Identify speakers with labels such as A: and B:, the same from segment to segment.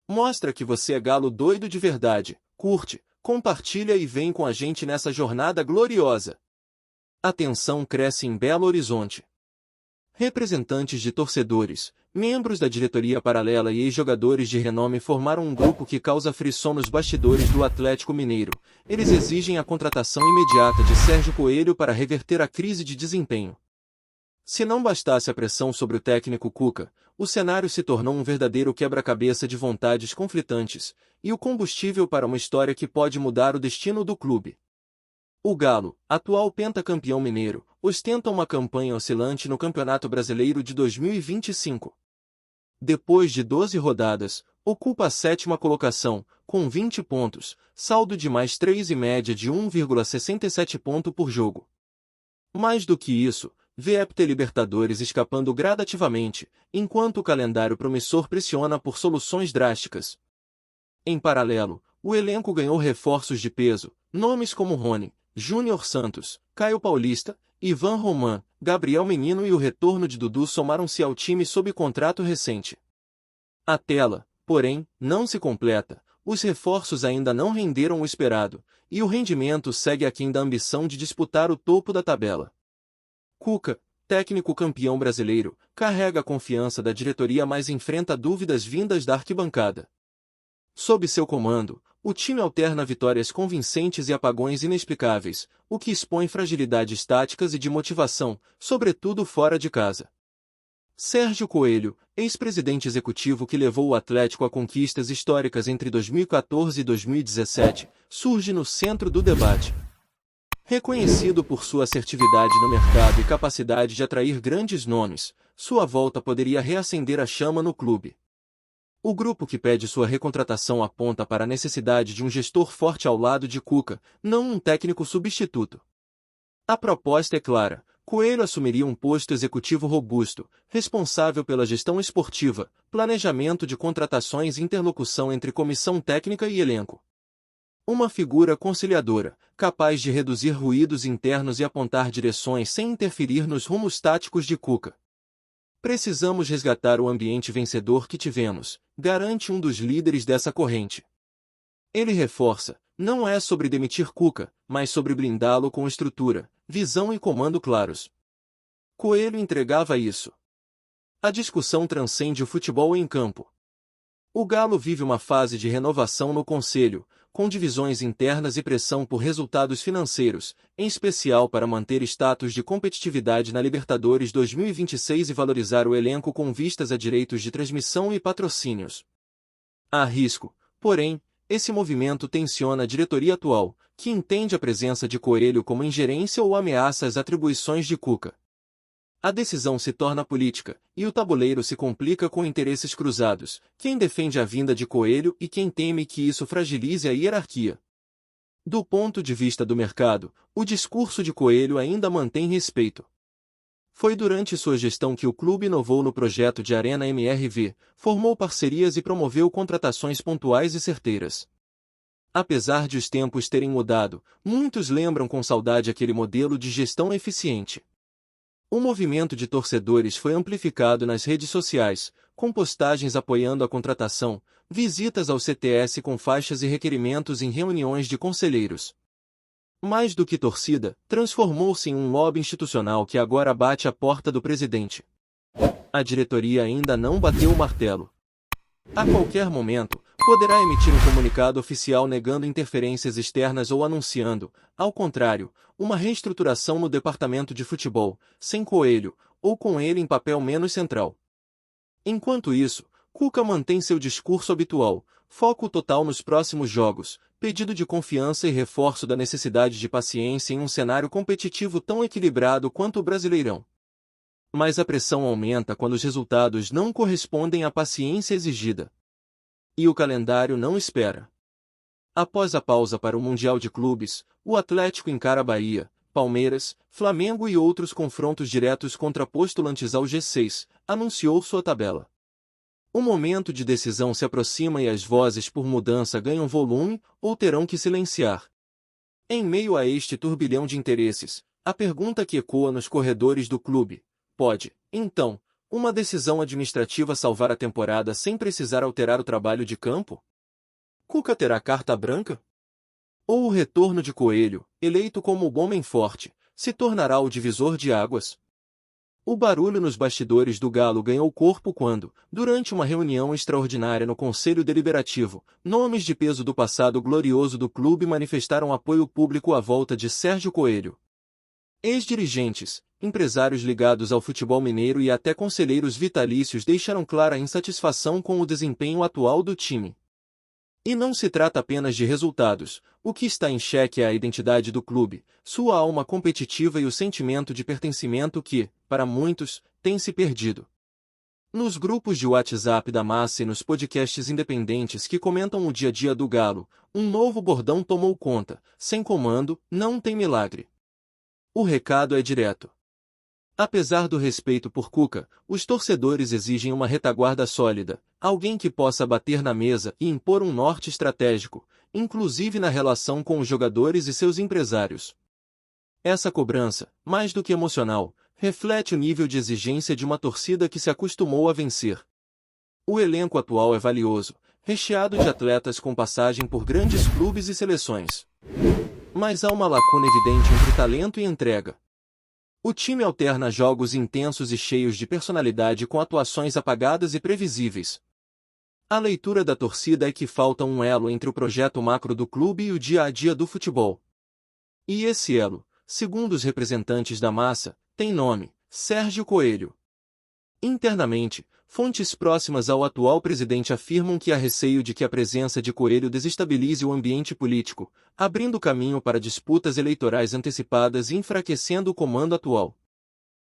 A: Mostra que você é galo doido de verdade, curte, compartilha e vem com a gente nessa jornada gloriosa. A tensão cresce em Belo Horizonte. Representantes de torcedores, membros da diretoria paralela e ex-jogadores de renome formaram um grupo que causa frisson nos bastidores do Atlético Mineiro. Eles exigem a contratação imediata de Sérgio Coelho para reverter a crise de desempenho. Se não bastasse a pressão sobre o técnico Cuca, o cenário se tornou um verdadeiro quebra-cabeça de vontades conflitantes, e o combustível para uma história que pode mudar o destino do clube. O Galo, atual pentacampeão mineiro, ostenta uma campanha oscilante no Campeonato Brasileiro de 2025. Depois de 12 rodadas, ocupa a 7ª colocação, com 20 pontos, saldo de mais 3 e média de 1,67 ponto por jogo. Mais do que isso, vê a Libertadores escapando gradativamente, enquanto o calendário promissor pressiona por soluções drásticas. Em paralelo, o elenco ganhou reforços de peso, nomes como Rony, Júnior Santos, Caio Paulista, Ivan Roman, Gabriel Menino e o retorno de Dudu somaram-se ao time sob contrato recente. A tela, porém, não se completa, os reforços ainda não renderam o esperado, e o rendimento segue aquém da ambição de disputar o topo da tabela. Cuca, técnico campeão brasileiro, carrega a confiança da diretoria mas enfrenta dúvidas vindas da arquibancada. Sob seu comando, o time alterna vitórias convincentes e apagões inexplicáveis, o que expõe fragilidades táticas e de motivação, sobretudo fora de casa. Sérgio Coelho, ex-presidente executivo que levou o Atlético a conquistas históricas entre 2014 e 2017, surge no centro do debate. Reconhecido por sua assertividade no mercado e capacidade de atrair grandes nomes, sua volta poderia reacender a chama no clube. O grupo que pede sua recontratação aponta para a necessidade de um gestor forte ao lado de Cuca, não um técnico substituto. A proposta é clara: Coelho assumiria um posto executivo robusto, responsável pela gestão esportiva, planejamento de contratações e interlocução entre comissão técnica e elenco. Uma figura conciliadora, capaz de reduzir ruídos internos e apontar direções sem interferir nos rumos táticos de Cuca. Precisamos resgatar o ambiente vencedor que tivemos, garante um dos líderes dessa corrente. Ele reforça, não é sobre demitir Cuca, mas sobre blindá-lo com estrutura, visão e comando claros. Coelho entregava isso. A discussão transcende o futebol em campo. O Galo vive uma fase de renovação no conselho, com divisões internas e pressão por resultados financeiros, em especial para manter status de competitividade na Libertadores 2026 e valorizar o elenco com vistas a direitos de transmissão e patrocínios. Há risco, porém, esse movimento tensiona a diretoria atual, que entende a presença de Coelho como ingerência ou ameaça às atribuições de Cuca. A decisão se torna política, e o tabuleiro se complica com interesses cruzados, quem defende a vinda de Coelho e quem teme que isso fragilize a hierarquia. Do ponto de vista do mercado, o discurso de Coelho ainda mantém respeito. Foi durante sua gestão que o clube inovou no projeto de Arena MRV, formou parcerias e promoveu contratações pontuais e certeiras. Apesar de os tempos terem mudado, muitos lembram com saudade aquele modelo de gestão eficiente. O movimento de torcedores foi amplificado nas redes sociais, com postagens apoiando a contratação, visitas ao CTS com faixas e requerimentos em reuniões de conselheiros. Mais do que torcida, transformou-se em um lobby institucional que agora bate à porta do presidente. A diretoria ainda não bateu o martelo. A qualquer momento, poderá emitir um comunicado oficial negando interferências externas ou anunciando, ao contrário, uma reestruturação no departamento de futebol, sem Coelho, ou com ele em papel menos central. Enquanto isso, Cuca mantém seu discurso habitual, foco total nos próximos jogos, pedido de confiança e reforço da necessidade de paciência em um cenário competitivo tão equilibrado quanto o Brasileirão. Mas a pressão aumenta quando os resultados não correspondem à paciência exigida. E o calendário não espera. Após a pausa para o Mundial de Clubes, o Atlético encara Bahia, Palmeiras, Flamengo e outros confrontos diretos contra postulantes ao G6, anunciou sua tabela. O momento de decisão se aproxima e as vozes por mudança ganham volume ou terão que silenciar. Em meio a este turbilhão de interesses, a pergunta que ecoa nos corredores do clube: pode, então, Uma decisão administrativa salvar a temporada sem precisar alterar o trabalho de campo? Cuca terá carta branca? Ou o retorno de Coelho, eleito como o homem forte, se tornará o divisor de águas? O barulho nos bastidores do Galo ganhou corpo quando, durante uma reunião extraordinária no Conselho Deliberativo, nomes de peso do passado glorioso do clube manifestaram apoio público à volta de Sérgio Coelho. Ex-dirigentes, empresários ligados ao futebol mineiro e até conselheiros vitalícios deixaram clara insatisfação com o desempenho atual do time. E não se trata apenas de resultados, o que está em xeque é a identidade do clube, sua alma competitiva e o sentimento de pertencimento que, para muitos, tem se perdido. Nos grupos de WhatsApp da massa e nos podcasts independentes que comentam o dia a dia do Galo, um novo bordão tomou conta: sem comando, não tem milagre. O recado é direto. Apesar do respeito por Cuca, os torcedores exigem uma retaguarda sólida, alguém que possa bater na mesa e impor um norte estratégico, inclusive na relação com os jogadores e seus empresários. Essa cobrança, mais do que emocional, reflete o nível de exigência de uma torcida que se acostumou a vencer. O elenco atual é valioso, recheado de atletas com passagem por grandes clubes e seleções. Mas há uma lacuna evidente entre talento e entrega. O time alterna jogos intensos e cheios de personalidade com atuações apagadas e previsíveis. A leitura da torcida é que falta um elo entre o projeto macro do clube e o dia a dia do futebol. E esse elo, segundo os representantes da massa, tem nome: Sérgio Coelho. Internamente, fontes próximas ao atual presidente afirmam que há receio de que a presença de Coelho desestabilize o ambiente político, abrindo caminho para disputas eleitorais antecipadas e enfraquecendo o comando atual.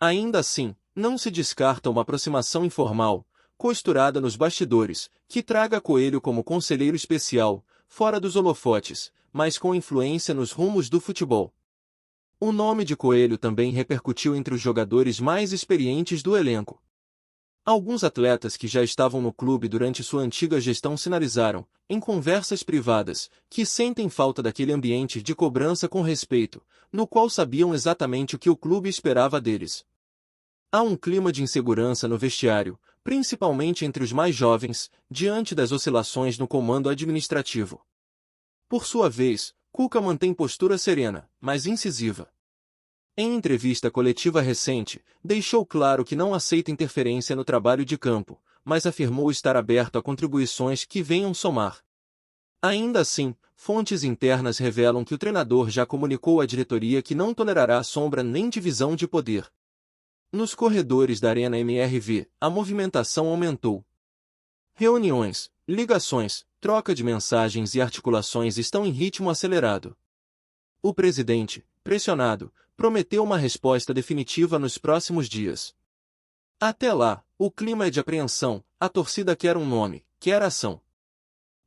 A: Ainda assim, não se descarta uma aproximação informal, costurada nos bastidores, que traga Coelho como conselheiro especial, fora dos holofotes, mas com influência nos rumos do futebol. O nome de Coelho também repercutiu entre os jogadores mais experientes do elenco. Alguns atletas que já estavam no clube durante sua antiga gestão sinalizaram, em conversas privadas, que sentem falta daquele ambiente de cobrança com respeito, no qual sabiam exatamente o que o clube esperava deles. Há um clima de insegurança no vestiário, principalmente entre os mais jovens, diante das oscilações no comando administrativo. Por sua vez, Cuca mantém postura serena, mas incisiva. Em entrevista coletiva recente, deixou claro que não aceita interferência no trabalho de campo, mas afirmou estar aberto a contribuições que venham somar. Ainda assim, fontes internas revelam que o treinador já comunicou à diretoria que não tolerará sombra nem divisão de poder. Nos corredores da Arena MRV, a movimentação aumentou. Reuniões, ligações, troca de mensagens e articulações estão em ritmo acelerado. O presidente, pressionado, prometeu uma resposta definitiva nos próximos dias. Até lá, o clima é de apreensão, a torcida quer um nome, quer ação.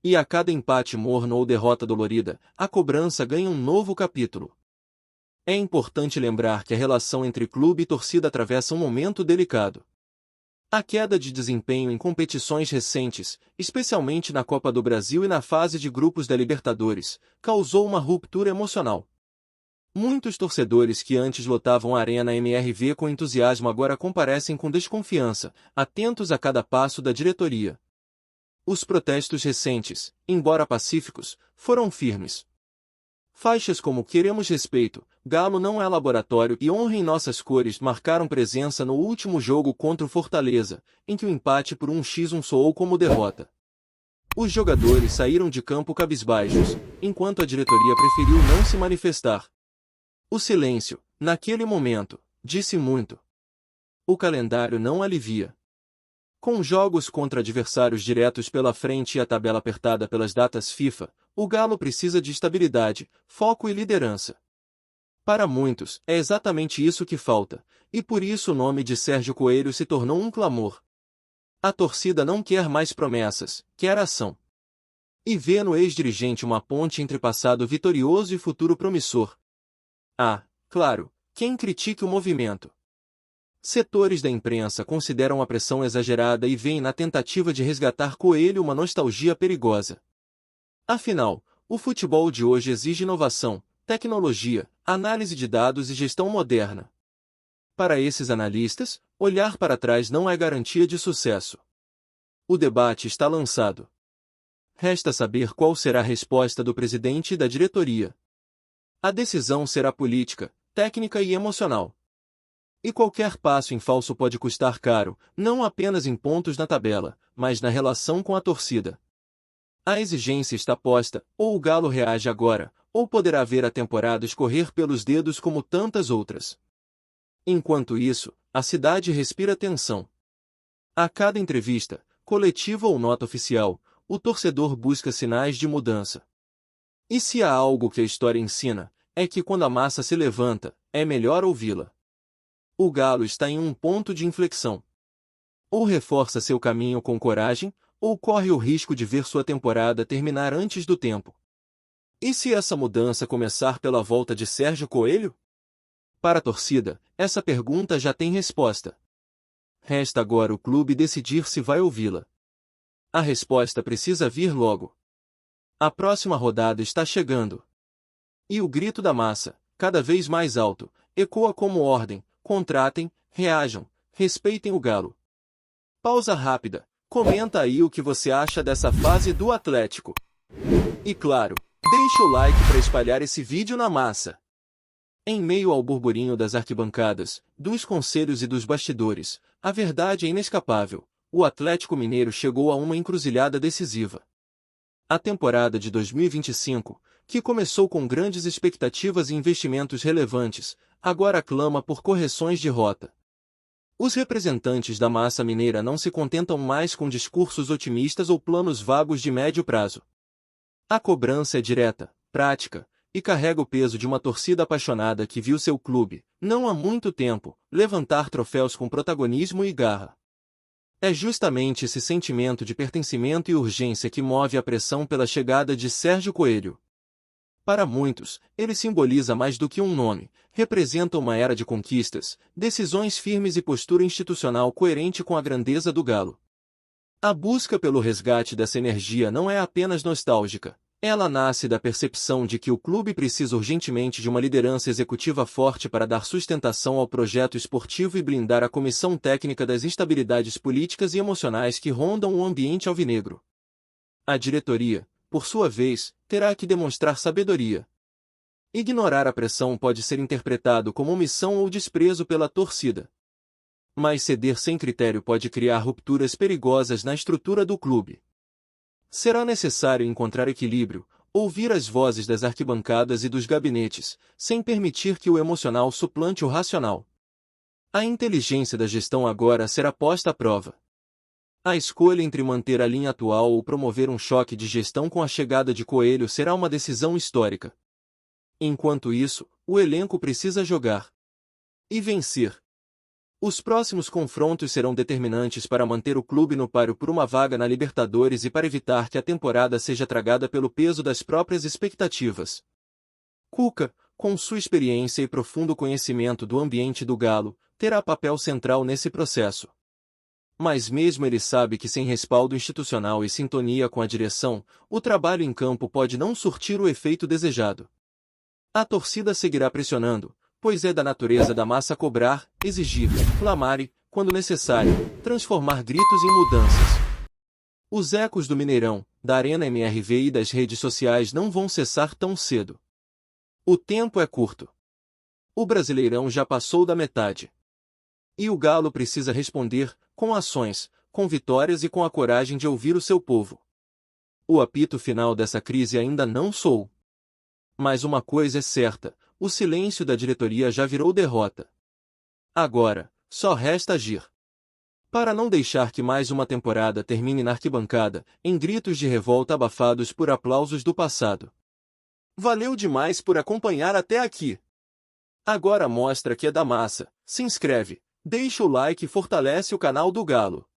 A: E a cada empate morno ou derrota dolorida, a cobrança ganha um novo capítulo. É importante lembrar que a relação entre clube e torcida atravessa um momento delicado. A queda de desempenho em competições recentes, especialmente na Copa do Brasil e na fase de grupos da Libertadores, causou uma ruptura emocional. Muitos torcedores que antes lotavam a Arena MRV com entusiasmo agora comparecem com desconfiança, atentos a cada passo da diretoria. Os protestos recentes, embora pacíficos, foram firmes. Faixas como "Queremos respeito", "Galo não é laboratório" e "Honrem nossas cores" marcaram presença no último jogo contra o Fortaleza, em que o empate por 1-1 soou como derrota. Os jogadores saíram de campo cabisbaixos, enquanto a diretoria preferiu não se manifestar. O silêncio, naquele momento, disse muito. O calendário não alivia. Com jogos contra adversários diretos pela frente e a tabela apertada pelas datas FIFA, o Galo precisa de estabilidade, foco e liderança. Para muitos, é exatamente isso que falta, e por isso o nome de Sérgio Coelho se tornou um clamor. A torcida não quer mais promessas, quer ação. E vê no ex-dirigente uma ponte entre passado vitorioso e futuro promissor. Claro, quem critique o movimento. Setores da imprensa consideram a pressão exagerada e veem na tentativa de resgatar Coelho uma nostalgia perigosa. Afinal, o futebol de hoje exige inovação, tecnologia, análise de dados e gestão moderna. Para esses analistas, olhar para trás não é garantia de sucesso. O debate está lançado. Resta saber qual será a resposta do presidente e da diretoria. A decisão será política, técnica e emocional. E qualquer passo em falso pode custar caro, não apenas em pontos na tabela, mas na relação com a torcida. A exigência está posta, ou o Galo reage agora, ou poderá ver a temporada escorrer pelos dedos como tantas outras. Enquanto isso, a cidade respira tensão. A cada entrevista, coletiva ou nota oficial, o torcedor busca sinais de mudança. E se há algo que a história ensina, é que quando a massa se levanta, é melhor ouvi-la. O Galo está em um ponto de inflexão. Ou reforça seu caminho com coragem, ou corre o risco de ver sua temporada terminar antes do tempo. E se essa mudança começar pela volta de Sérgio Coelho? Para a torcida, essa pergunta já tem resposta. Resta agora o clube decidir se vai ouvi-la. A resposta precisa vir logo. A próxima rodada está chegando. E o grito da massa, cada vez mais alto, ecoa como ordem: contratem, reajam, respeitem o Galo. Pausa rápida. Comenta aí o que você acha dessa fase do Atlético. E claro, deixa o like para espalhar esse vídeo na massa. Em meio ao burburinho das arquibancadas, dos conselhos e dos bastidores, a verdade é inescapável: o Atlético Mineiro chegou a uma encruzilhada decisiva. A temporada de 2025, que começou com grandes expectativas e investimentos relevantes, agora clama por correções de rota. Os representantes da massa mineira não se contentam mais com discursos otimistas ou planos vagos de médio prazo. A cobrança é direta, prática, e carrega o peso de uma torcida apaixonada que viu seu clube, não há muito tempo, levantar troféus com protagonismo e garra. É justamente esse sentimento de pertencimento e urgência que move a pressão pela chegada de Sérgio Coelho. Para muitos, ele simboliza mais do que um nome, representa uma era de conquistas, decisões firmes e postura institucional coerente com a grandeza do Galo. A busca pelo resgate dessa energia não é apenas nostálgica, ela nasce da percepção de que o clube precisa urgentemente de uma liderança executiva forte para dar sustentação ao projeto esportivo e blindar a comissão técnica das instabilidades políticas e emocionais que rondam o ambiente alvinegro. A diretoria, por sua vez, terá que demonstrar sabedoria. Ignorar a pressão pode ser interpretado como omissão ou desprezo pela torcida. Mas ceder sem critério pode criar rupturas perigosas na estrutura do clube. Será necessário encontrar equilíbrio, ouvir as vozes das arquibancadas e dos gabinetes, sem permitir que o emocional suplante o racional. A inteligência da gestão agora será posta à prova. A escolha entre manter a linha atual ou promover um choque de gestão com a chegada de Coelho será uma decisão histórica. Enquanto isso, o elenco precisa jogar e vencer. Os próximos confrontos serão determinantes para manter o clube no páreo por uma vaga na Libertadores e para evitar que a temporada seja tragada pelo peso das próprias expectativas. Cuca, com sua experiência e profundo conhecimento do ambiente do Galo, terá papel central nesse processo. Mas mesmo ele sabe que sem respaldo institucional e sintonia com a direção, o trabalho em campo pode não surtir o efeito desejado. A torcida seguirá pressionando, pois é da natureza da massa cobrar, exigir, clamar e, quando necessário, transformar gritos em mudanças. Os ecos do Mineirão, da Arena MRV e das redes sociais não vão cessar tão cedo. O tempo é curto. O Brasileirão já passou da metade. E o Galo precisa responder, com ações, com vitórias e com a coragem de ouvir o seu povo. O apito final dessa crise ainda não soou. Mas uma coisa é certa: o silêncio da diretoria já virou derrota. Agora, só resta agir. Para não deixar que mais uma temporada termine na arquibancada, em gritos de revolta abafados por aplausos do passado. Valeu demais por acompanhar até aqui. Agora mostra que é da massa, se inscreve, deixa o like e fortalece o canal do Galo.